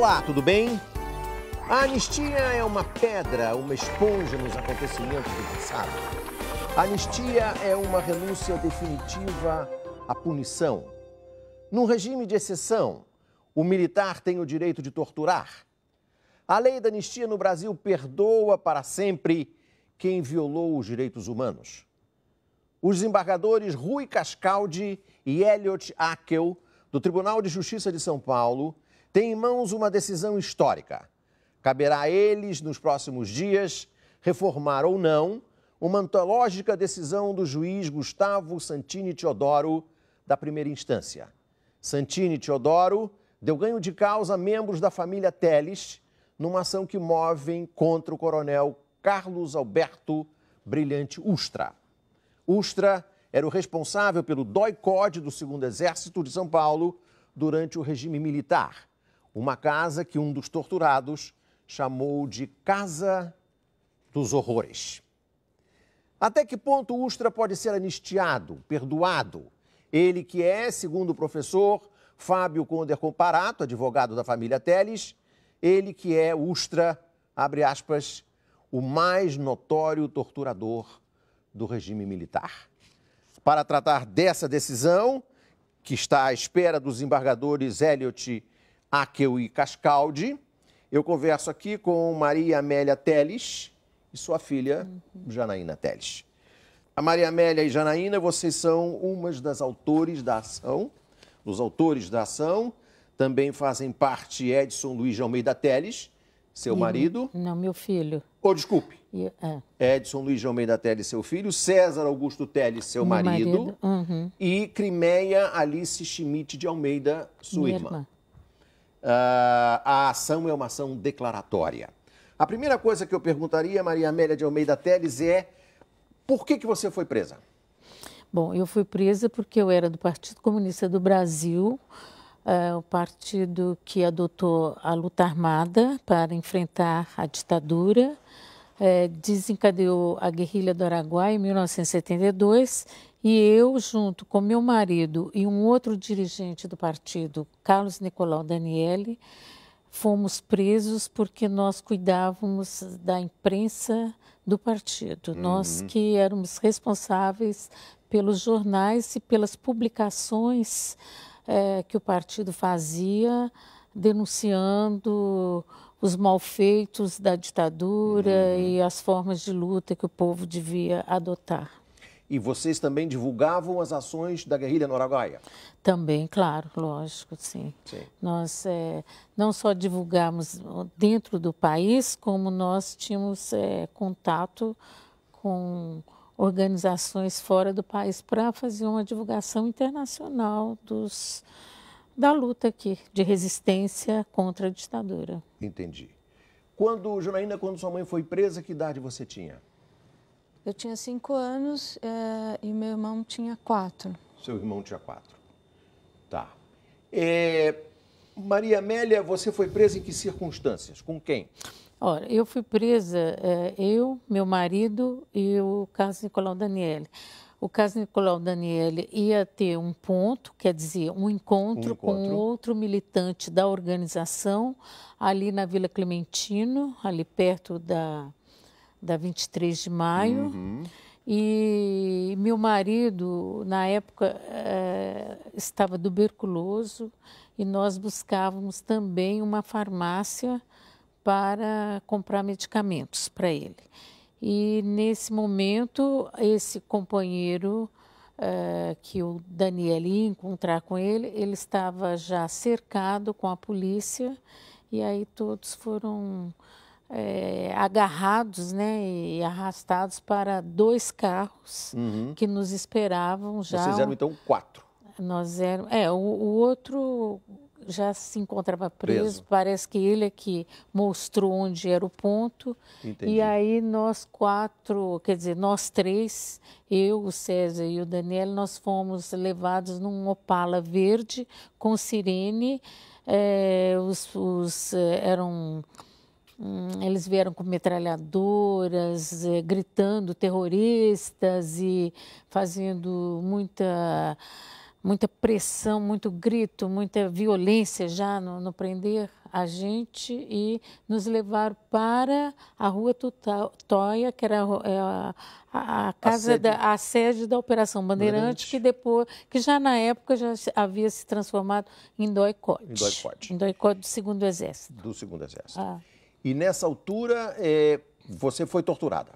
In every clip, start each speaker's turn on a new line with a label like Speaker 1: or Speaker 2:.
Speaker 1: Olá, tudo bem? A anistia é uma pedra, uma esponja nos acontecimentos do passado. A anistia é uma renúncia definitiva à punição. Num regime de exceção, o militar tem o direito de torturar. A lei da anistia no Brasil perdoa para sempre quem violou os direitos humanos. Os desembargadores Rui Cascaldi e Elliot Akel, do Tribunal de Justiça de São Paulo, têm em mãos uma decisão histórica. Caberá a eles, nos próximos dias, reformar ou não uma antológica decisão do juiz Gustavo Santini Teodoro, da primeira instância. Santini Teodoro deu ganho de causa a membros da família Telles numa ação que movem contra o coronel Carlos Alberto Brilhante Ustra. Ustra era o responsável pelo DOI-CODE do 2º Exército de São Paulo durante o regime militar, uma casa que um dos torturados chamou de Casa dos Horrores. Até que ponto Ustra pode ser anistiado, perdoado? Ele que é, segundo o professor Fábio Conder Comparato, advogado da família Telles, ele que é, Ustra, abre aspas, o mais notório torturador do regime militar. Para tratar dessa decisão, que está à espera dos embargadores Elliot Akel e Cascaldi, eu converso aqui com Maria Amélia Telles e sua filha, Janaína Telles. A Maria Amélia e Janaína, vocês são umas das autores da ação, dos autores da ação. Também fazem parte Edson Luiz de Almeida Telles, seu marido.
Speaker 2: Não, meu filho.
Speaker 1: Oh, desculpe. Edson Luiz de Almeida Telles, seu filho. César Augusto Telles, seu marido. E Crimeia Alice Schmidt de Almeida, sua irmã. A ação é uma ação declaratória. A primeira coisa que eu perguntaria, Maria Amélia de Almeida Telles, é por que você foi presa?
Speaker 2: Bom, eu fui presa porque eu era do Partido Comunista do Brasil, o partido que adotou a luta armada para enfrentar a ditadura, desencadeou a guerrilha do Araguaia em 1972, e eu, junto com meu marido e um outro dirigente do partido, Carlos Nicolau Daniele, fomos presos porque nós cuidávamos da imprensa do partido. Nós que éramos responsáveis pelos jornais e pelas publicações que o partido fazia, denunciando os malfeitos da ditadura e as formas de luta que o povo devia adotar.
Speaker 1: E vocês também divulgavam as ações da guerrilha no Araguaia?
Speaker 2: Também, claro, lógico, sim. Nós não só divulgamos dentro do país, como nós tínhamos contato com organizações fora do país para fazer uma divulgação internacional da luta aqui, de resistência contra a ditadura.
Speaker 1: Entendi. Janaína, quando sua mãe foi presa, que idade você tinha?
Speaker 3: Eu tinha 5 anos e meu irmão tinha 4.
Speaker 1: Seu irmão tinha 4. Tá. Maria Amélia, você foi presa em que circunstâncias? Com quem?
Speaker 2: Ora, eu fui presa, eu, meu marido e o Carlos Nicolau Daniele. O Carlos Nicolau Daniele ia ter um ponto, quer dizer, um encontro com outro militante da organização, ali na Vila Clementino, ali perto da 23 de maio. E meu marido, na época, estava tuberculoso e nós buscávamos também uma farmácia para comprar medicamentos para ele. E, nesse momento, esse companheiro que o Daniel ia encontrar com ele estava já cercado com a polícia, e aí todos foram agarrados, né, e arrastados para 2 carros que nos esperavam já.
Speaker 1: Vocês eram, então, 4?
Speaker 2: Nós éramos. O outro já se encontrava preso. Parece que ele é que mostrou onde era o ponto.
Speaker 1: Entendi.
Speaker 2: E aí nós 4, quer dizer, nós 3, eu, o César e o Daniel, nós fomos levados num Opala verde com sirene. Eles vieram com metralhadoras, gritando terroristas e fazendo muita pressão, muito grito, muita violência já no prender a gente e nos levaram para a Rua Tutóia, que era a casa a sede da Operação Bandeirante, que já na época já havia se transformado em DOI-CODE. Em DOI-CODE do Segundo Exército.
Speaker 1: Do Segundo Exército. E nessa altura você foi torturada.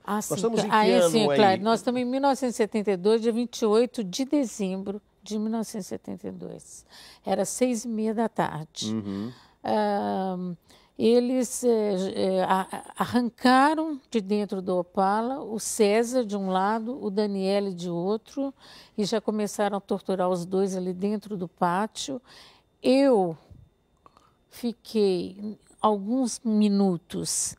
Speaker 2: Nós
Speaker 1: estamos em que ano
Speaker 2: sim,
Speaker 1: aí?
Speaker 2: Claro. Nós estamos em 1972, dia 28 de dezembro de 1972. Era 6h30 da tarde. Eles arrancaram de dentro do Opala o César de um lado, o Daniele de outro, e já começaram a torturar os dois ali dentro do pátio. Eu fiquei alguns minutos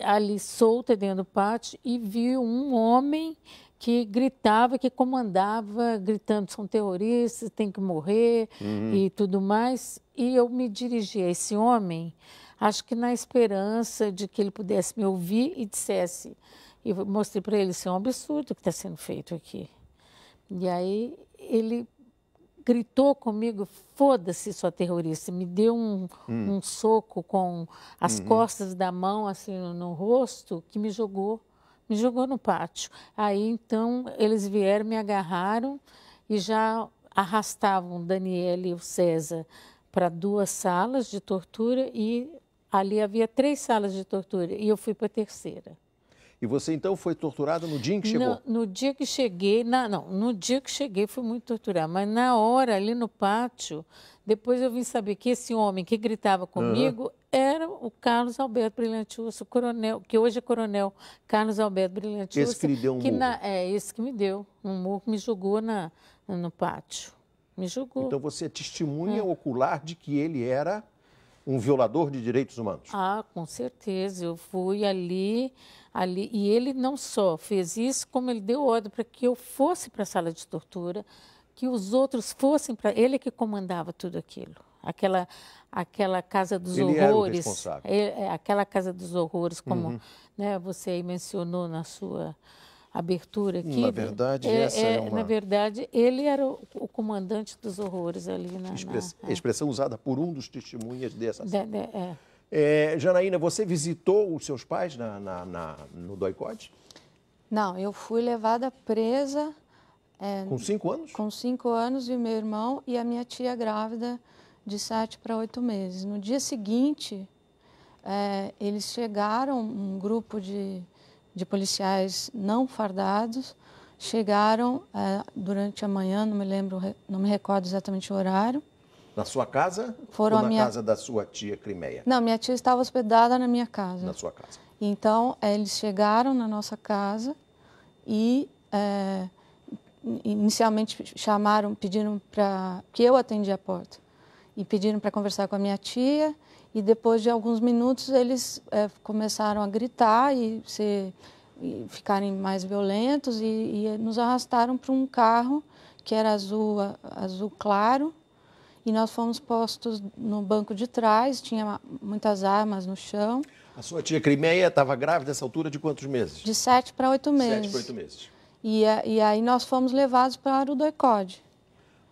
Speaker 2: ali solta dentro do pátio e vi um homem que gritava, que comandava, gritando: são terroristas, tem que morrer e tudo mais. E eu me dirigi a esse homem, acho que na esperança de que ele pudesse me ouvir e dissesse, e mostrei para ele: isso é um absurdo que está sendo feito aqui. E aí ele gritou comigo: foda-se, sua terrorista. Me deu um soco com as costas da mão, assim, no rosto, que me jogou no pátio. Aí, então, eles vieram, me agarraram e já arrastavam o Daniele e o César para 2 salas de tortura, e ali havia 3 salas de tortura, e eu fui para a 3ª.
Speaker 1: E você, então, foi torturada no dia em que chegou?
Speaker 2: No dia que cheguei, no dia que cheguei fui muito torturada, mas na hora, ali no pátio, depois eu vim saber que esse homem que gritava comigo era o Carlos Alberto Brilhantiussa, o coronel, que hoje é coronel Carlos Alberto Brilhantiussa.
Speaker 1: Esse que lhe deu um murro?
Speaker 2: Esse que me deu um murro, que me jogou no pátio. Me jogou.
Speaker 1: Então você é testemunha ocular de que ele era um violador de direitos humanos?
Speaker 2: Com certeza. Eu fui ali, e ele não só fez isso, como ele deu ordem para que eu fosse para a sala de tortura, que os outros fossem para... Ele que comandava tudo aquilo. Aquela casa dos horrores. Ele era o responsável. Aquela casa dos horrores, como você aí mencionou na sua abertura aqui.
Speaker 1: Na verdade,
Speaker 2: Na verdade, ele era o comandante dos horrores ali.
Speaker 1: Expressão usada por um dos testemunhas dessa ação. Janaína, você visitou os seus pais no DOI-CODE?
Speaker 3: Não, eu fui levada presa...
Speaker 1: com 5 anos?
Speaker 3: Com 5 anos, e meu irmão e a minha tia grávida de 7 para 8 meses. No dia seguinte, eles chegaram, um grupo de policiais não fardados, chegaram durante a manhã, não me recordo exatamente o horário.
Speaker 1: Na sua casa ou na casa da sua tia Crimeia?
Speaker 3: Não, minha tia estava hospedada na minha casa.
Speaker 1: Na sua casa.
Speaker 3: Então, eles chegaram na nossa casa e... inicialmente pediram para que eu atendi a porta, e pediram para conversar com a minha tia, e depois de alguns minutos eles começaram a gritar e ficarem mais violentos, e nos arrastaram para um carro que era azul claro, e nós fomos postos no banco de trás, tinha muitas armas no chão.
Speaker 1: A sua tia Crimeia estava grávida nessa altura de quantos meses?
Speaker 3: De 7 para 8 meses.
Speaker 1: 7 para 8 meses.
Speaker 3: E aí nós fomos levados para o DOI-CODE.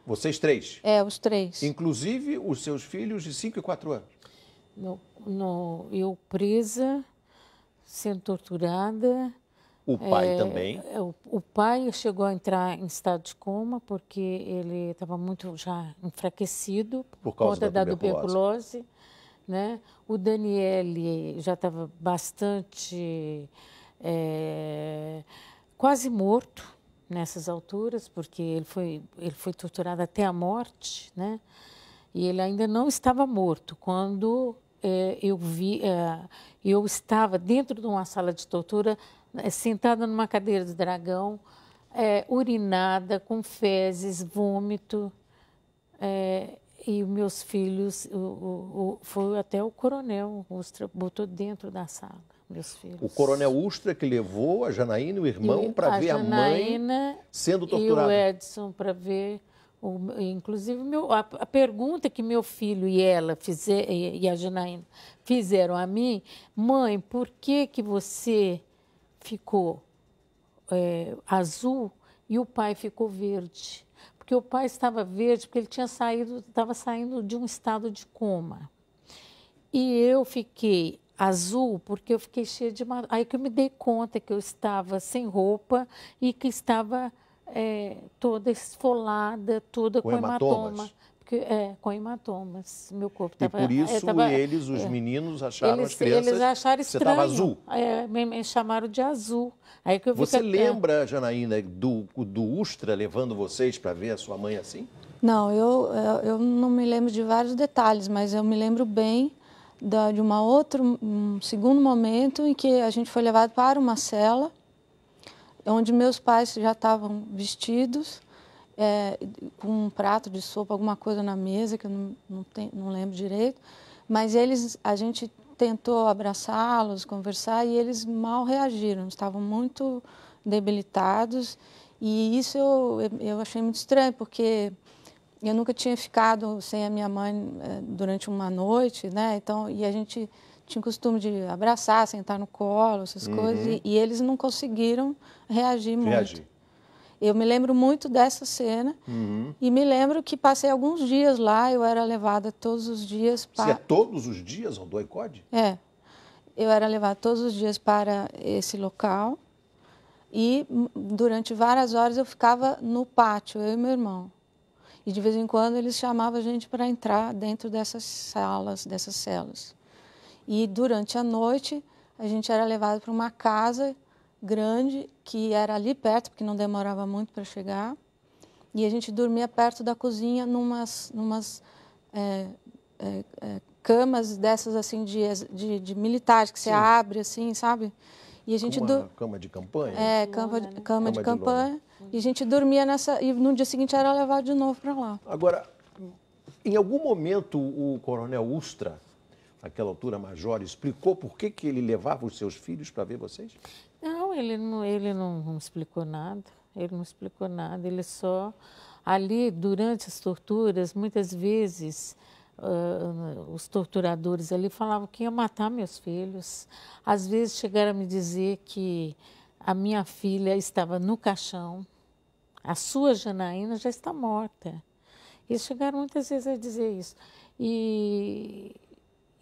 Speaker 1: Vocês 3?
Speaker 3: Os 3.
Speaker 1: Inclusive os seus filhos de 5 e 4 anos?
Speaker 2: Eu presa, sendo torturada.
Speaker 1: O pai também?
Speaker 2: O pai chegou a entrar em estado de coma, porque ele estava muito já enfraquecido por conta da tuberculose. Né? O Daniele já estava bastante... quase morto nessas alturas, porque ele foi torturado até a morte, né? E ele ainda não estava morto quando eu estava dentro de uma sala de tortura, sentada numa cadeira de dragão, urinada, com fezes, vômito, e meus filhos, foi até o coronel Ustra, botou dentro da sala. Meus filhos.
Speaker 1: O coronel Ustra que levou a Janaína e o irmão para ver a mãe sendo torturada.
Speaker 2: E o Edson para ver, inclusive a pergunta que meu filho e ela e a Janaína fizeram a mim: mãe, por que você ficou azul e o pai ficou verde? Porque o pai estava verde porque ele estava saindo de um estado de coma. E eu fiquei azul porque eu fiquei cheia de... Aí que eu me dei conta que eu estava sem roupa e que estava toda esfolada, toda com hematoma. Com hematomas. Meu corpo estava...
Speaker 1: E por isso eles, os meninos, acharam, as crianças,
Speaker 2: eles acharam
Speaker 1: você
Speaker 2: estranho.
Speaker 1: estava azul.
Speaker 2: Me chamaram de azul. Aí que eu
Speaker 1: Você lembra, Janaína, do Ustra levando vocês para ver a sua mãe assim?
Speaker 3: Não, eu não me lembro de vários detalhes, mas eu me lembro bem de um segundo momento em que a gente foi levado para uma cela, onde meus pais já estavam vestidos, com um prato de sopa, alguma coisa na mesa, que eu não lembro direito, mas a gente tentou abraçá-los, conversar, e eles mal reagiram, estavam muito debilitados, e isso eu achei muito estranho, porque eu nunca tinha ficado sem a minha mãe durante uma noite, né? Então, e a gente tinha o costume de abraçar, sentar no colo, essas coisas, e eles não conseguiram reagir muito. Eu me lembro muito dessa cena e me lembro que passei alguns dias lá, eu era levada todos os dias para...
Speaker 1: Se é todos os dias ao DOI-CODE?
Speaker 3: Eu era levada todos os dias para esse local e durante várias horas eu ficava no pátio, eu e meu irmão. E de vez em quando eles chamavam a gente para entrar dentro dessas salas, dessas celas. E durante a noite a gente era levado para uma casa grande, que era ali perto, porque não demorava muito para chegar. E a gente dormia perto da cozinha, numas camas dessas assim de militares, que você abre assim, sabe? E a gente
Speaker 1: cama de campanha?
Speaker 3: Cama de campanha. E a gente dormia nessa... E no dia seguinte era levado de novo para lá.
Speaker 1: Agora, em algum momento o coronel Ustra, naquela altura major, explicou por que ele levava os seus filhos para ver vocês?
Speaker 2: Não, ele não explicou nada. Ele não explicou nada. Ele só... Ali, durante as torturas, muitas vezes... os torturadores ali falavam que iam matar meus filhos. Às vezes chegaram a me dizer que a minha filha estava no caixão, a sua Janaína já está morta. Eles chegaram muitas vezes a dizer isso. E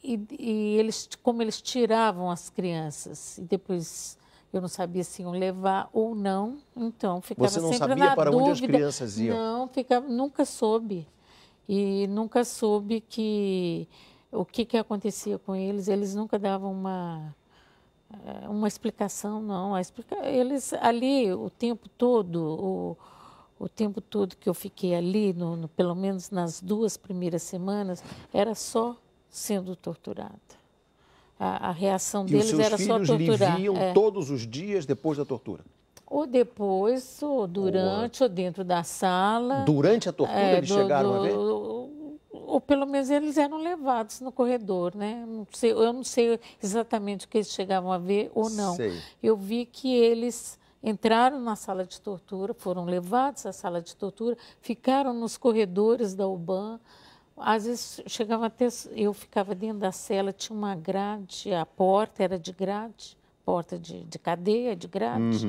Speaker 2: eles, como eles tiravam as crianças e depois eu não sabia se iam levar ou não, então ficava sempre na dúvida.
Speaker 1: Você não sabia para onde as crianças iam?
Speaker 2: Não, nunca soube. E nunca soube o que acontecia com eles. Eles nunca davam uma explicação, não. Eles ali, o tempo todo que eu fiquei ali, pelo menos nas 2 primeiras semanas, era só sendo torturada. A reação deles era só torturar.
Speaker 1: E os seus filhos lhe viam todos os dias depois da tortura?
Speaker 2: Ou depois, ou durante, ou dentro da sala.
Speaker 1: Durante a tortura eles chegaram a ver?
Speaker 2: Ou pelo menos eles eram levados no corredor, né? Eu não sei exatamente o que eles chegavam a ver ou não.
Speaker 1: Sei.
Speaker 2: Eu vi que eles entraram na sala de tortura, foram levados à sala de tortura, ficaram nos corredores da UBAN. Às vezes chegava até... Eu ficava dentro da cela, tinha uma grade, a porta era de grade. Porta de cadeia, de grade.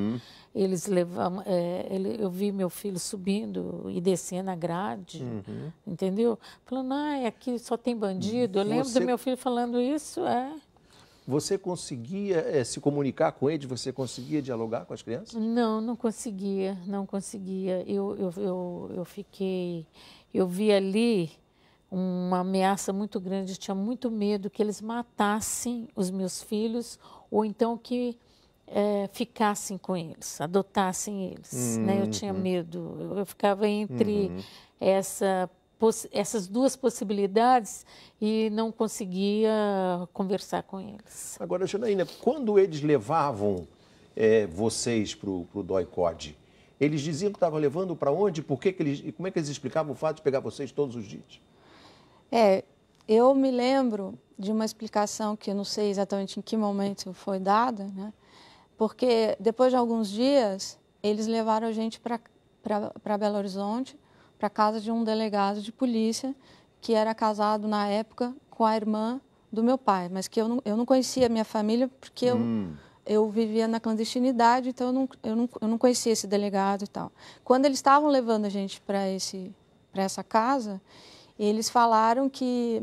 Speaker 2: Eles levavam... eu vi meu filho subindo e descendo a grade, entendeu? Falando, aqui só tem bandido. Eu lembro do meu filho falando isso,
Speaker 1: Você conseguia se comunicar com eles? Você conseguia dialogar com as crianças?
Speaker 2: Não conseguia, não conseguia. Eu fiquei... Eu vi ali uma ameaça muito grande, eu tinha muito medo que eles matassem os meus filhos ou então que ficassem com eles, adotassem eles. Né? Eu tinha medo, eu ficava entre essas 2 possibilidades e não conseguia conversar com eles.
Speaker 1: Agora, Janaína, quando eles levavam vocês para o DOI-CODE, eles diziam que estavam levando para onde? Por que como é que eles explicavam o fato de pegar vocês todos os dias?
Speaker 3: Eu me lembro de uma explicação que eu não sei exatamente em que momento foi dada, né? Porque depois de alguns dias, eles levaram a gente para Belo Horizonte, para a casa de um delegado de polícia, que era casado na época com a irmã do meu pai, mas que eu não conhecia a minha família, porque eu vivia na clandestinidade, então eu não conhecia esse delegado e tal. Quando eles estavam levando a gente para essa casa, eles falaram que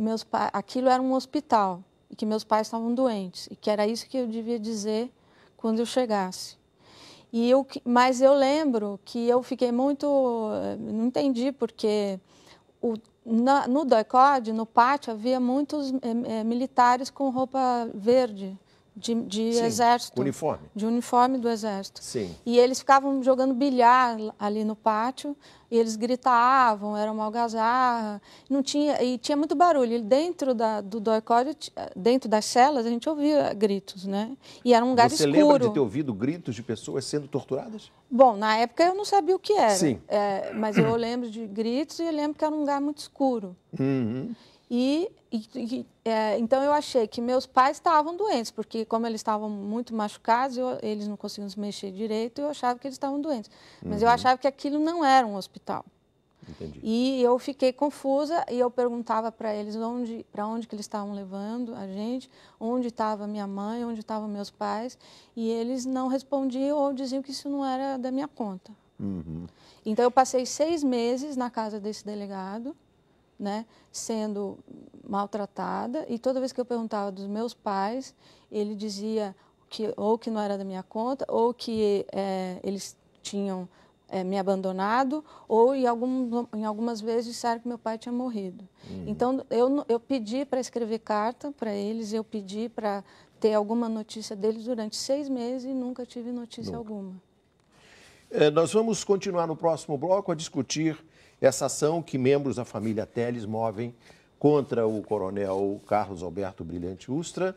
Speaker 3: aquilo era um hospital, e que meus pais estavam doentes, e que era isso que eu devia dizer quando eu chegasse. Mas eu lembro que eu fiquei muito... Não entendi, porque no DOI-CODE, no pátio, havia muitos militares com roupa verde, de
Speaker 1: Sim,
Speaker 3: exército.
Speaker 1: Uniforme.
Speaker 3: De uniforme do exército.
Speaker 1: Sim.
Speaker 3: E eles ficavam jogando bilhar ali no pátio, e eles gritavam, era uma algazarra, e tinha muito barulho. E dentro do DOI-CODE, dentro das celas, a gente ouvia gritos, né? E era um lugar escuro.
Speaker 1: Você lembra de ter ouvido gritos de pessoas sendo torturadas?
Speaker 3: Bom, na época eu não sabia o que era.
Speaker 1: Sim.
Speaker 3: Mas eu lembro de gritos e eu lembro que era um lugar muito escuro.
Speaker 1: Uhum.
Speaker 3: Então eu achei que meus pais estavam doentes, porque como eles estavam muito machucados, eles não conseguiam se mexer direito, eu achava que eles estavam doentes. Mas eu achava que aquilo não era um hospital.
Speaker 1: Entendi.
Speaker 3: E eu fiquei confusa e eu perguntava para eles para onde que eles estavam levando a gente, onde estava minha mãe, onde estavam meus pais, e eles não respondiam ou diziam que isso não era da minha conta.
Speaker 1: Uhum.
Speaker 3: Então eu passei 6 meses na casa desse delegado, né, sendo maltratada, e toda vez que eu perguntava dos meus pais, ele dizia ou que não era da minha conta, ou que eles tinham me abandonado, ou em algumas vezes disseram que meu pai tinha morrido. Então eu pedi para escrever carta para eles, eu pedi para ter alguma notícia deles durante 6 meses e nunca tive notícia alguma.
Speaker 1: Nós vamos continuar no próximo bloco a discutir essa ação que membros da família Telles movem contra o coronel Carlos Alberto Brilhante Ustra.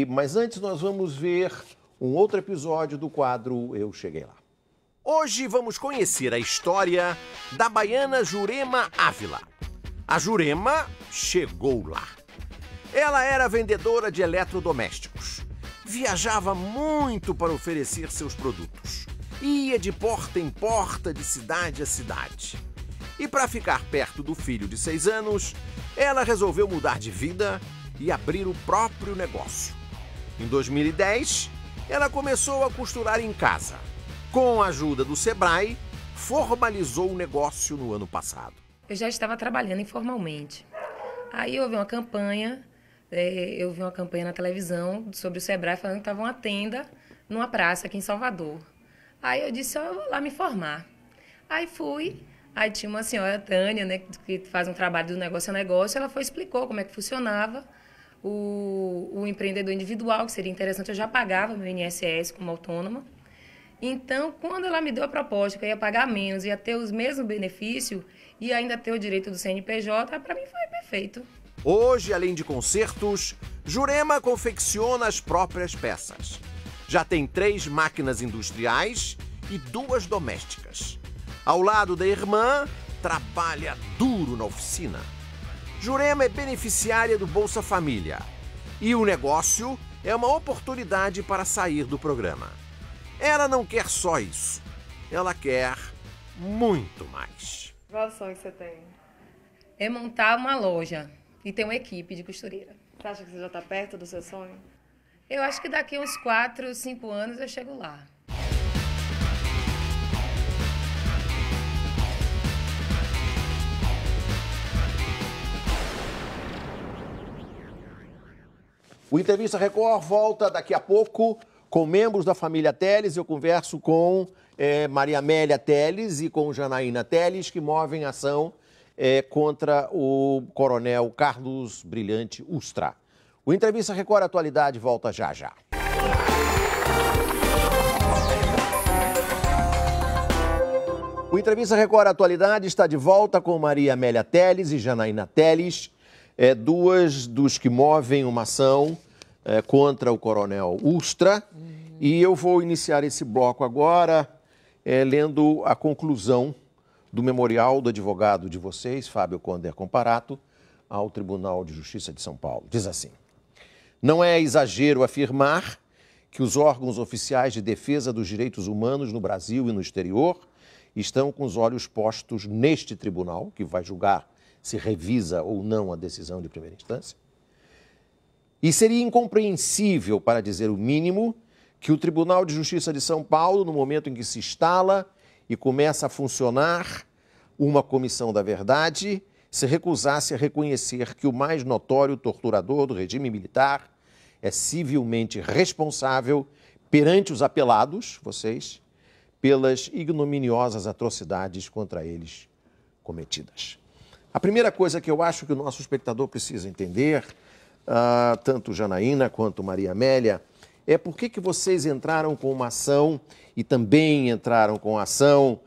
Speaker 1: Mas antes nós vamos ver um outro episódio do quadro Eu Cheguei Lá. Hoje vamos conhecer a história da baiana Jurema Ávila. A Jurema chegou lá. Ela era vendedora de eletrodomésticos. Viajava muito para oferecer seus produtos. Ia de porta em porta, de cidade a cidade. E para ficar perto do filho de 6 anos, ela resolveu mudar de vida e abrir o próprio negócio. Em 2010, ela começou a costurar em casa. Com a ajuda do Sebrae, formalizou o negócio no ano passado.
Speaker 4: Eu já estava trabalhando informalmente. Aí eu vi uma campanha na televisão sobre o Sebrae falando que estava uma tenda numa praça aqui em Salvador. Aí eu disse, eu vou lá me formar. Aí fui, aí tinha uma senhora, Tânia, né, que faz um trabalho do negócio a negócio, ela explicou como é que funcionava o empreendedor individual, que seria interessante, eu já pagava meu INSS como autônoma. Então, quando ela me deu a proposta que eu ia pagar menos, ia ter os mesmos benefícios e ainda ter o direito do CNPJ, para mim foi perfeito.
Speaker 1: Hoje, além de consertos, Jurema confecciona as próprias peças. Já tem 3 máquinas industriais e 2 domésticas. Ao lado da irmã, trabalha duro na oficina. Jurema é beneficiária do Bolsa Família. E o negócio é uma oportunidade para sair do programa. Ela não quer só isso. Ela quer muito mais.
Speaker 4: Qual sonho que você tem? É montar uma loja e ter uma equipe de costureira.
Speaker 5: Você acha que você já está perto do seu sonho?
Speaker 4: Eu acho que daqui uns 4, 5 anos eu chego lá.
Speaker 1: O Entrevista Record volta daqui a pouco com membros da família Telles. Eu converso com Maria Amélia Telles e com Janaína Telles, que movem ação contra o coronel Carlos Brilhante Ustra. O Entrevista Record Atualidade volta já já. O Entrevista Record Atualidade está de volta com Maria Amélia Telles e Janaína Telles, duas dos que movem uma ação contra o coronel Ustra. E eu vou iniciar esse bloco agora lendo a conclusão do memorial do advogado de vocês, Fábio Conder Comparato, ao Tribunal de Justiça de São Paulo. Diz assim: não é exagero afirmar que os órgãos oficiais de defesa dos direitos humanos no Brasil e no exterior estão com os olhos postos neste tribunal, que vai julgar se revisa ou não a decisão de primeira instância. E seria incompreensível, para dizer o mínimo, que o Tribunal de Justiça de São Paulo, no momento em que se instala e começa a funcionar uma comissão da verdade, se recusasse a reconhecer que o mais notório torturador do regime militar é civilmente responsável perante os apelados, vocês, pelas ignominiosas atrocidades contra eles cometidas. A primeira coisa que eu acho que o nosso espectador precisa entender, tanto Janaína quanto Maria Amélia, é por que vocês entraram com uma ação e também entraram com a ação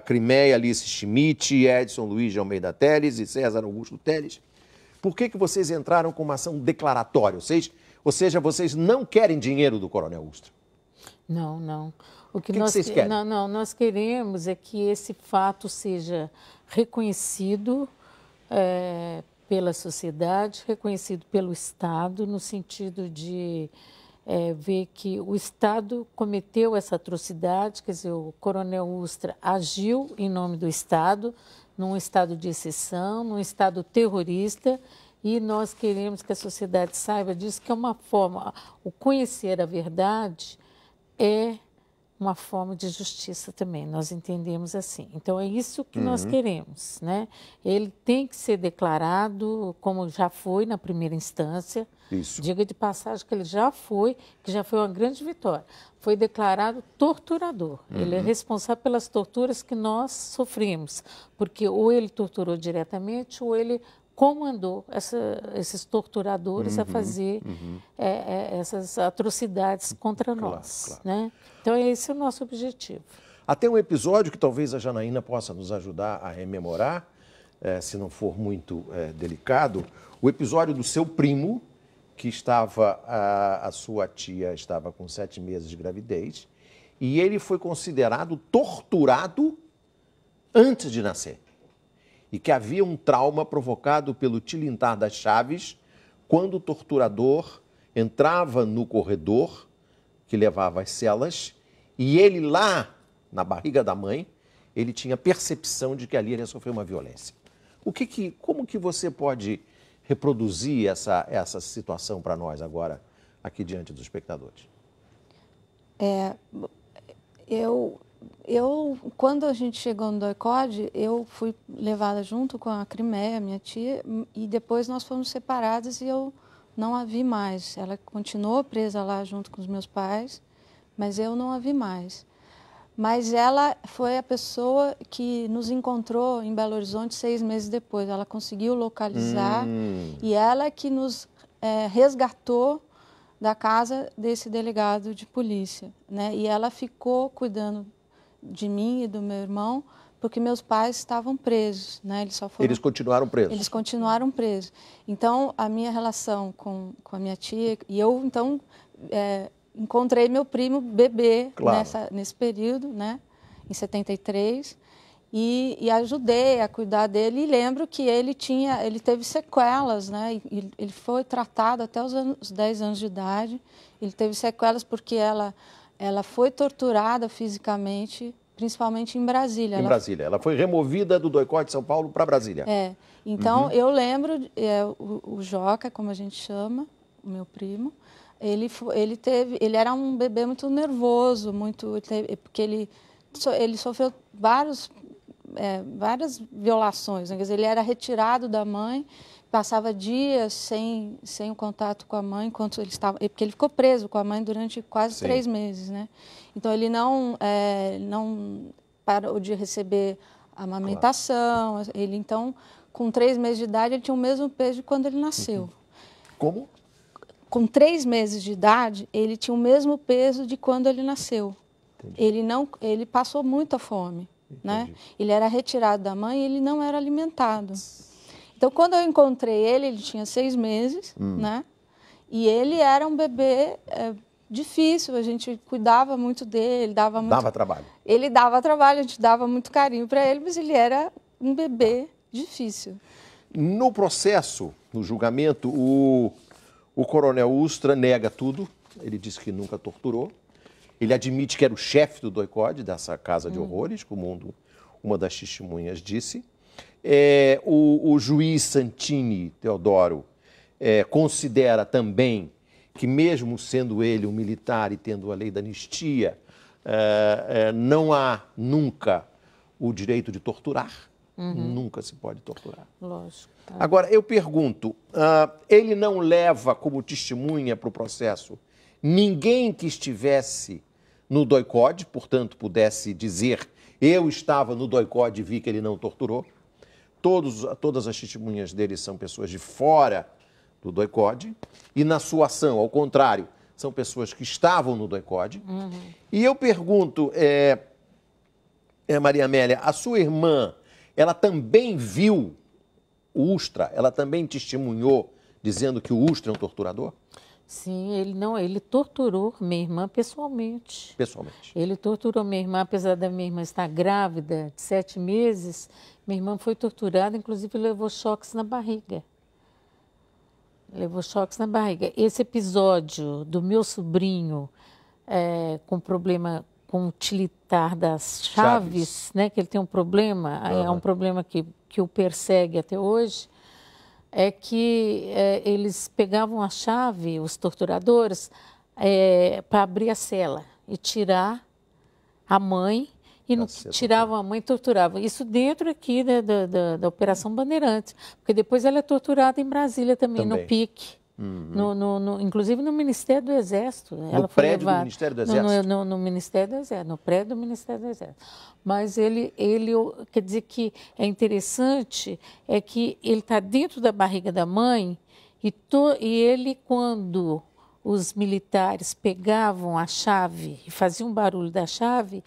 Speaker 1: Crimeia Alice Schmidt, Edson Luiz de Almeida Teles e César Augusto Teles. Por que vocês entraram com uma ação declaratória? Ou seja, vocês não querem dinheiro do Coronel Ustra?
Speaker 2: Não, não.
Speaker 1: O que vocês querem?
Speaker 2: Não, nós queremos é que esse fato seja reconhecido pela sociedade, reconhecido pelo Estado, no sentido de ver que o Estado cometeu essa atrocidade, quer dizer, o Coronel Ustra agiu em nome do Estado, num estado de exceção, num estado terrorista, e nós queremos que a sociedade saiba disso, que é uma forma, o conhecer a verdade é uma forma de justiça também, nós entendemos assim. Então, é isso que nós queremos, né? Ele tem que ser declarado, como já foi na primeira instância.
Speaker 1: Isso.
Speaker 2: Diga de passagem que ele já foi, que já foi uma grande vitória. Foi declarado torturador. Ele é responsável pelas torturas que nós sofrimos, porque ou ele torturou diretamente ou ele comandou esses torturadores a fazer essas atrocidades contra nós.
Speaker 1: Claro.
Speaker 2: Né? Então, esse é o nosso objetivo.
Speaker 1: Até um episódio que talvez a Janaína possa nos ajudar a rememorar, se não for muito delicado, o episódio do seu primo, que estava, a sua tia estava com 7 meses de gravidez, e ele foi considerado torturado antes de nascer. E que havia um trauma provocado pelo tilintar das chaves quando o torturador entrava no corredor que levava às celas e ele lá, na barriga da mãe, ele tinha percepção de que ali ele ia sofrer uma violência. Como que você pode reproduzir essa situação para nós agora, aqui diante dos espectadores?
Speaker 3: Quando a gente chegou no DOI-CODE, eu fui levada junto com a Crimeia, minha tia, e depois nós fomos separadas e eu não a vi mais. Ela continuou presa lá junto com os meus pais, mas eu não a vi mais. Mas ela foi a pessoa que nos encontrou em Belo Horizonte 6 meses depois. Ela conseguiu localizar e ela que nos resgatou da casa desse delegado de polícia, né? E ela ficou cuidando de mim e do meu irmão, porque meus pais estavam presos, né?
Speaker 1: Eles continuaram presos? Eles
Speaker 3: continuaram presos. Então, a minha relação com a minha tia, e eu, então, encontrei meu primo bebê nesse período, né? Em 73, e ajudei a cuidar dele, e lembro que ele teve sequelas, né? E ele foi tratado até os 10 anos de idade, ele teve sequelas porque ela foi torturada fisicamente, principalmente em Brasília.
Speaker 1: Ela foi removida do DOI-CODE de São Paulo para Brasília.
Speaker 3: Então, eu lembro, o Joca, como a gente chama, o meu primo, ele era um bebê muito nervoso, porque ele sofreu várias violações, né? Quer dizer, ele era retirado da mãe, passava dias sem o contato com a mãe, porque ele ficou preso com a mãe durante quase 3 meses, né? Então, ele não parou de receber amamentação. Ele, então, com 3 meses de idade, ele tinha o mesmo peso de quando ele nasceu.
Speaker 1: Como?
Speaker 3: Com 3 meses de idade, ele tinha o mesmo peso de quando ele nasceu. Ele passou muita fome, né? Ele era retirado da mãe e ele não era alimentado. Então, quando eu encontrei ele tinha 6 meses, né? E ele era um bebê difícil, a gente cuidava muito dele, dava
Speaker 1: trabalho.
Speaker 3: Ele dava trabalho, a gente dava muito carinho para ele, mas ele era um bebê difícil.
Speaker 1: No processo, no julgamento, o Coronel Ustra nega tudo, ele disse que nunca torturou, ele admite que era o chefe do DOI-CODE, dessa casa de horrores, como uma das testemunhas disse. O juiz Santini Teodoro considera também que, mesmo sendo ele um militar e tendo a lei da anistia, não há nunca o direito de torturar, Nunca se pode torturar.
Speaker 2: Lógico.
Speaker 1: Agora, eu pergunto, ele não leva como testemunha para o processo ninguém que estivesse no doicode, portanto, pudesse dizer, eu estava no doicode e vi que ele não torturou? Todas as testemunhas dele são pessoas de fora do doicode, e na sua ação, ao contrário, são pessoas que estavam no doicode. E eu pergunto, Maria Amélia, a sua irmã, ela também viu o Ustra? Ela também testemunhou dizendo que o Ustra é um torturador?
Speaker 2: Sim, ele torturou minha irmã pessoalmente.
Speaker 1: Pessoalmente.
Speaker 2: Ele torturou minha irmã, apesar da minha irmã estar grávida de 7 meses, minha irmã foi torturada, inclusive levou choques na barriga. Levou choques na barriga. Esse episódio do meu sobrinho com problema com o tilitar das chaves, né, que ele tem um problema, é um problema que o persegue até hoje, é que eles pegavam a chave, os torturadores, para abrir a cela e tirar a mãe, e não tiravam a mãe e torturavam. Isso dentro aqui da Operação Bandeirantes, porque depois ela é torturada em Brasília também. No PIC. Inclusive no Ministério do Exército.
Speaker 1: No prédio do Ministério do Exército?
Speaker 2: No Ministério do Exército, no prédio do Ministério do Exército. Mas ele quer dizer que é interessante, é que ele está dentro da barriga da mãe e ele, quando os militares pegavam a chave e faziam barulho da chave,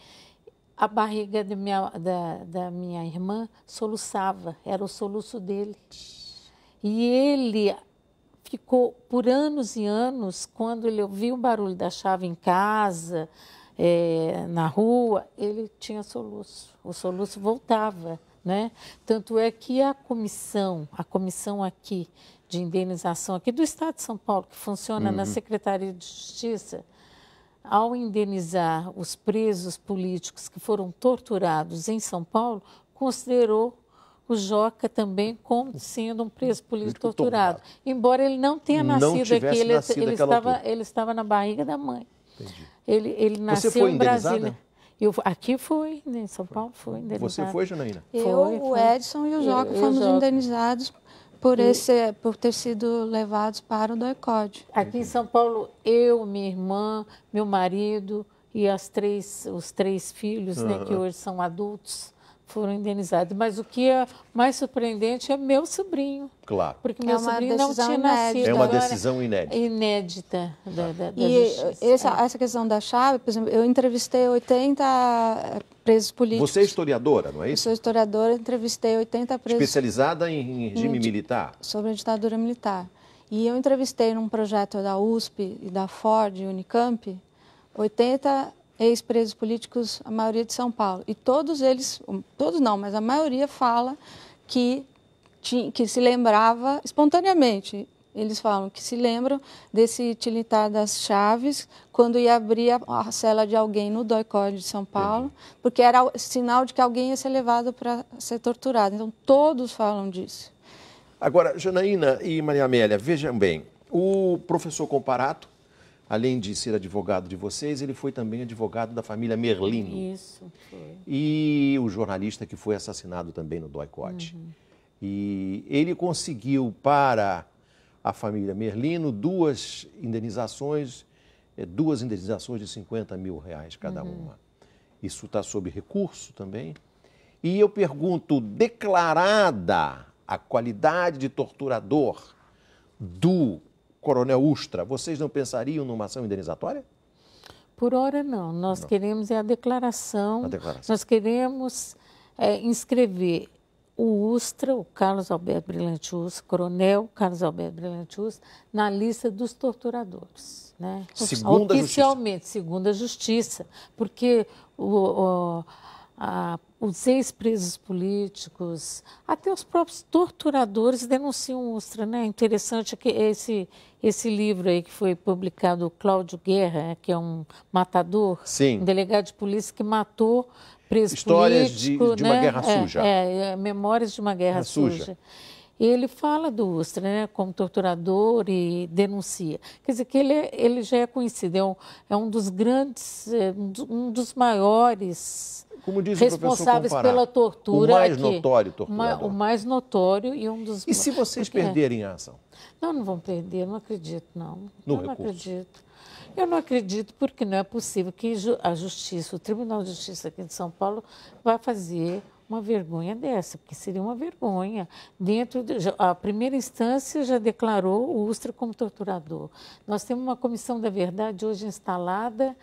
Speaker 2: a barriga da minha irmã soluçava, era o soluço dele. E ele ficou por anos e anos, quando ele ouvia o barulho da chave em casa, na rua, ele tinha soluço. O soluço voltava, né? Tanto é que a comissão aqui de indenização aqui do Estado de São Paulo, que funciona na Secretaria de Justiça, ao indenizar os presos políticos que foram torturados em São Paulo, considerou o Joca também como sendo um preso político torturado. Embora ele não tenha nascido aqui, ele estava na barriga da mãe.
Speaker 1: Entendi.
Speaker 2: Ele nasceu
Speaker 1: Você foi
Speaker 2: em Brasília. Aqui foi, em São Paulo foi indenizado.
Speaker 1: Você foi, Janaína?
Speaker 3: O Edson e o Joca fomos indenizados por ter sido levados para o doicode.
Speaker 2: Aqui em São Paulo, eu, minha irmã, meu marido e os 3 filhos, né, que hoje são adultos, foram indenizados. Mas o que é mais surpreendente é meu sobrinho.
Speaker 1: Claro.
Speaker 2: Porque meu sobrinho não tinha nascido.
Speaker 1: É uma decisão inédita.
Speaker 2: Inédita da
Speaker 3: e
Speaker 2: justiça.
Speaker 3: Essa questão da chave, por exemplo, eu entrevistei 80 presos políticos.
Speaker 1: Você é historiadora, não é isso?
Speaker 3: Eu sou historiadora, entrevistei 80 presos.
Speaker 1: Especializada em regime militar?
Speaker 3: Sobre a ditadura militar. E eu entrevistei num projeto da USP e da Ford, Unicamp, 80 ex-presos políticos, a maioria de São Paulo. E todos eles, todos não, mas a maioria fala que se lembrava espontaneamente. Eles falam que se lembram desse tilitar das chaves quando ia abrir a cela de alguém no doicode de São Paulo, porque era sinal de que alguém ia ser levado para ser torturado. Então, todos falam disso.
Speaker 1: Agora, Janaína e Maria Amélia, vejam bem, o professor Comparato, além de ser advogado de vocês, ele foi também advogado da família Merlino.
Speaker 2: Isso, foi.
Speaker 1: E o jornalista que foi assassinado também no doicode. E ele conseguiu para a família Merlino duas indenizações de 50 mil reais cada uma. Isso está sob recurso também. E eu pergunto, declarada a qualidade de torturador do Coronel Ustra, vocês não pensariam numa ação indenizatória?
Speaker 2: Por hora, não. Nós queremos a declaração. Nós queremos inscrever o Ustra, o Carlos Alberto Brilhante Ustra, Coronel Carlos Alberto Brilhante Ustra, na lista dos torturadores. Né? Oficialmente, segundo a Justiça. Porque os ex-presos políticos, até os próprios torturadores denunciam o Ustra, né? Interessante que esse livro aí que foi publicado, Cláudio Guerra, que é um matador, um delegado de polícia que matou presos políticos.
Speaker 1: Histórias de uma guerra suja.
Speaker 2: Memórias de uma guerra suja. ele fala do Ustra, né, como torturador e denuncia. Quer dizer que ele já é conhecido, é um dos grandes, um dos maiores
Speaker 1: como diz
Speaker 2: responsáveis
Speaker 1: o professor
Speaker 2: pela tortura.
Speaker 1: O mais notório torturador.
Speaker 2: O mais notório e um dos...
Speaker 1: E se vocês perderem a ação?
Speaker 2: Não vão perder, eu não acredito, não.
Speaker 1: No
Speaker 2: Eu
Speaker 1: recurso?
Speaker 2: não acredito. Eu não acredito porque não é possível que a Justiça, o Tribunal de Justiça aqui de São Paulo, vá fazer uma vergonha dessa, porque seria uma vergonha. A primeira instância já declarou o Ustra como torturador. Nós temos uma comissão da verdade hoje instalada,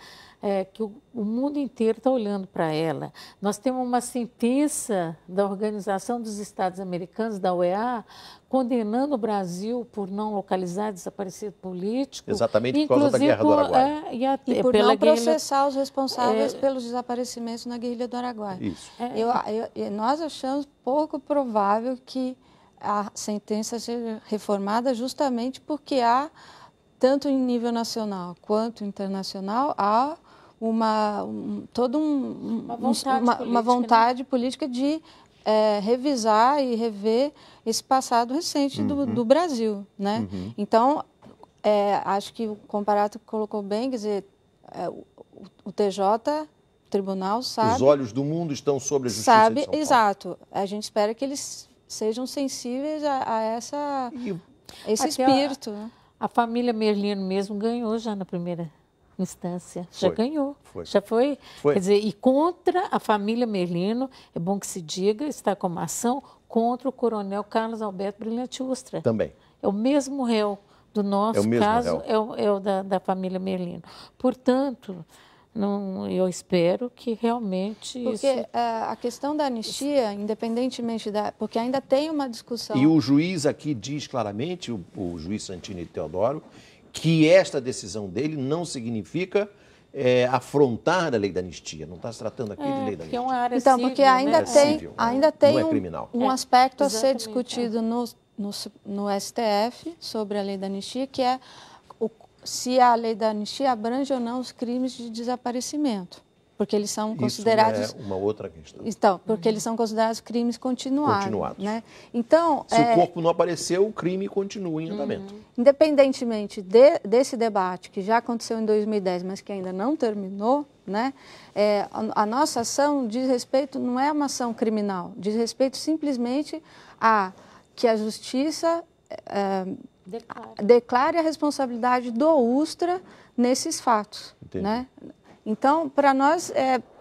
Speaker 2: que o mundo inteiro está olhando para ela. Nós temos uma sentença da Organização dos Estados Americanos, da OEA, condenando o Brasil por não localizar desaparecido político.
Speaker 1: Exatamente por causa da Guerra do Araguaia.
Speaker 3: E por não processar os responsáveis pelos desaparecimentos na guerrilha do Araguaia.
Speaker 1: Isso.
Speaker 3: Nós achamos pouco provável que a sentença seja reformada justamente porque há, tanto em nível nacional quanto internacional, há uma vontade política de revisar e rever esse passado recente do Brasil, né? Então, acho que o Comparato colocou bem, quer dizer, o TJ, o tribunal sabe...
Speaker 1: Os olhos do mundo estão sobre a Justiça de São Paulo.
Speaker 3: Exato. A gente espera que eles sejam sensíveis a esse espírito.
Speaker 2: A família Merlino mesmo ganhou já na primeira instância. Já ganhou. Já foi. Quer dizer, e contra a família Merlino, é bom que se diga, está com uma ação contra o coronel Carlos Alberto Brilhante Ustra.
Speaker 1: Também.
Speaker 2: É o mesmo réu do nosso caso, é o da família Merlino. Portanto, eu espero que realmente
Speaker 3: porque a questão da anistia, independentemente porque ainda tem uma discussão...
Speaker 1: E o juiz aqui diz claramente, o juiz Santini Teodoro, que esta decisão dele não significa afrontar a lei da anistia. Não está se tratando aqui de lei da anistia.
Speaker 2: É uma área
Speaker 3: então,
Speaker 2: civil,
Speaker 3: porque ainda tem um aspecto a ser discutido no STF sobre a lei da anistia, que é se a lei da anistia abrange ou não os crimes de desaparecimento, porque eles são considerados...
Speaker 1: Isso é uma outra questão.
Speaker 3: Então, porque eles são considerados crimes continuados. Né? Então,
Speaker 1: se o corpo não apareceu, o crime continua em andamento.
Speaker 3: Independentemente desse debate, que já aconteceu em 2010, mas que ainda não terminou, né? A nossa ação diz respeito, não é uma ação criminal, diz respeito simplesmente a que a Justiça... declare a responsabilidade do Ustra nesses fatos. Né? Então, para nós,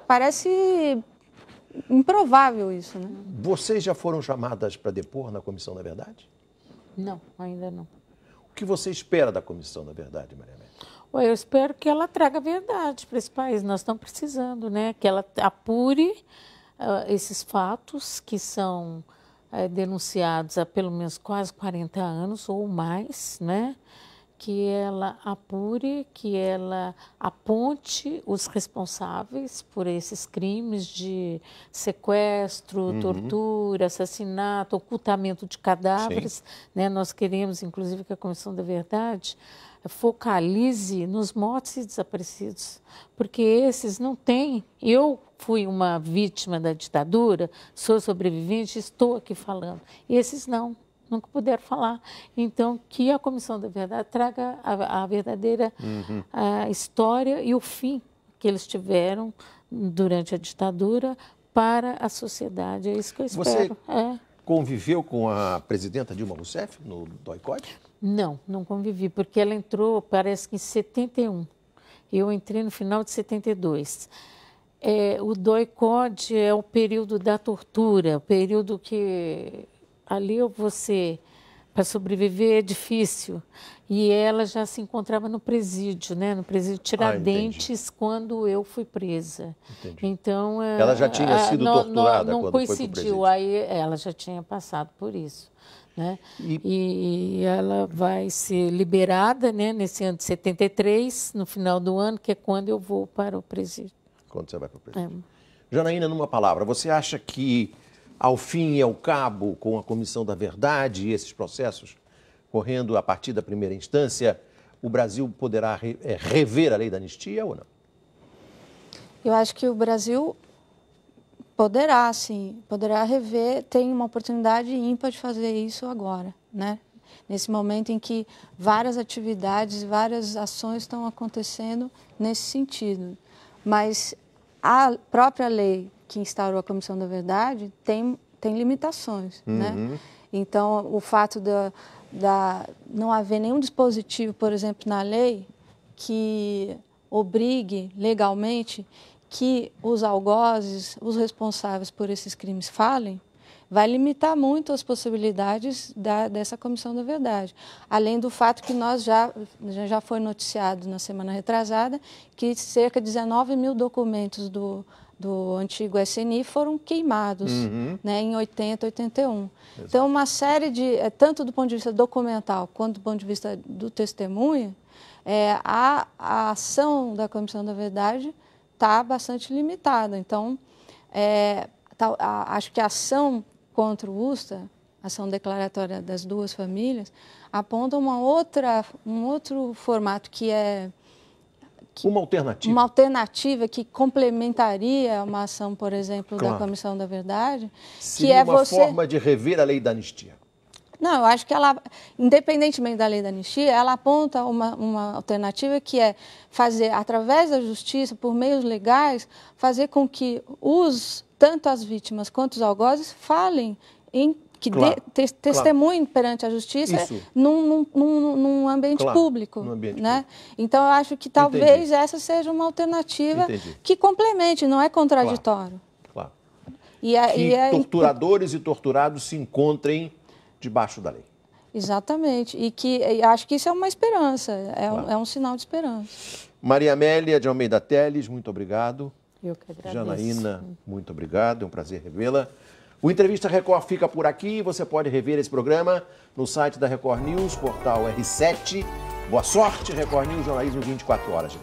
Speaker 3: parece improvável isso. Né?
Speaker 1: Vocês já foram chamadas para depor na Comissão da Verdade?
Speaker 2: Não, ainda não.
Speaker 1: O que você espera da Comissão da Verdade, Maria Amélia?
Speaker 2: Eu espero que ela traga verdade para esse país. Nós estamos precisando, né? Que ela apure esses fatos que são... denunciados há pelo menos quase 40 anos ou mais, né? Que ela apure, que ela aponte os responsáveis por esses crimes de sequestro, tortura, assassinato, ocultamento de cadáveres. Né? Nós queremos, inclusive, que a Comissão da Verdade focalize nos mortos e desaparecidos, porque esses não têm... Eu fui uma vítima da ditadura, sou sobrevivente, estou aqui falando. Esses nunca puderam falar. Então, que a Comissão da Verdade traga a verdadeira história e o fim que eles tiveram durante a ditadura para a sociedade. É isso que eu espero.
Speaker 1: Você conviveu com a presidenta Dilma Rousseff no DOI-CODE?
Speaker 2: Não convivi, porque ela entrou, parece que em 71. Eu entrei no final de 72. O DOI-CODE é o período da tortura, o período que ali para sobreviver é difícil. E ela já se encontrava no presídio, né? No presídio Tiradentes, quando eu fui presa.
Speaker 1: Entendi.
Speaker 2: Então,
Speaker 1: ela já tinha sido torturada
Speaker 2: não
Speaker 1: quando
Speaker 2: coincidiu,
Speaker 1: foi para o presídio.
Speaker 2: Aí ela já tinha passado por isso. Né? E ela vai ser liberada, né, nesse ano de 73, no final do ano, que é quando eu vou para o presídio.
Speaker 1: Quando você vai para o presídio. Janaína, numa palavra, você acha que, ao fim e ao cabo, com a Comissão da Verdade e esses processos correndo a partir da primeira instância, o Brasil poderá rever a lei da anistia ou não?
Speaker 3: Eu acho que o Brasil Poderá, sim. Poderá rever, tem uma oportunidade ímpar de fazer isso agora, né? Nesse momento em que várias atividades, várias ações estão acontecendo nesse sentido. Mas a própria lei que instaurou a Comissão da Verdade tem limitações, né? Então, o fato não haver nenhum dispositivo, por exemplo, na lei que obrigue legalmente que os algozes, os responsáveis por esses crimes falem, vai limitar muito as possibilidades dessa Comissão da Verdade. Além do fato que nós já foi noticiado na semana retrasada que cerca de 19 mil documentos do antigo SNI foram queimados, né, em 80, 81. Exato. Então, uma série de, tanto do ponto de vista documental quanto do ponto de vista do testemunha, a ação da Comissão da Verdade está bastante limitada. Então, acho que a ação contra o USTA, a ação declaratória das duas famílias, aponta um outro formato que é...
Speaker 1: Uma alternativa.
Speaker 3: Uma alternativa que complementaria uma ação, por exemplo, da Comissão da Verdade.
Speaker 1: Seria uma forma de rever a lei da anistia.
Speaker 3: Não, eu acho que ela, independentemente da lei da anistia, ela aponta uma alternativa que é fazer, através da justiça, por meios legais, fazer com que tanto as vítimas quanto os algozes falem, testemunhem perante a justiça num ambiente público.
Speaker 1: No ambiente
Speaker 3: né?
Speaker 1: público.
Speaker 3: Então, eu acho que talvez essa seja uma alternativa que complemente, não é contraditório.
Speaker 1: Claro.
Speaker 3: Que
Speaker 1: torturadores e torturados se encontrem debaixo da lei.
Speaker 3: Exatamente. E acho que isso é uma esperança, é um sinal de esperança.
Speaker 1: Maria Amélia de Almeida Teles, muito obrigado.
Speaker 2: Eu que agradeço.
Speaker 1: Janaína, muito obrigado, é um prazer revê-la. O Entrevista Record fica por aqui, você pode rever esse programa no site da Record News, portal R7. Boa sorte, Record News, jornalismo 24 horas.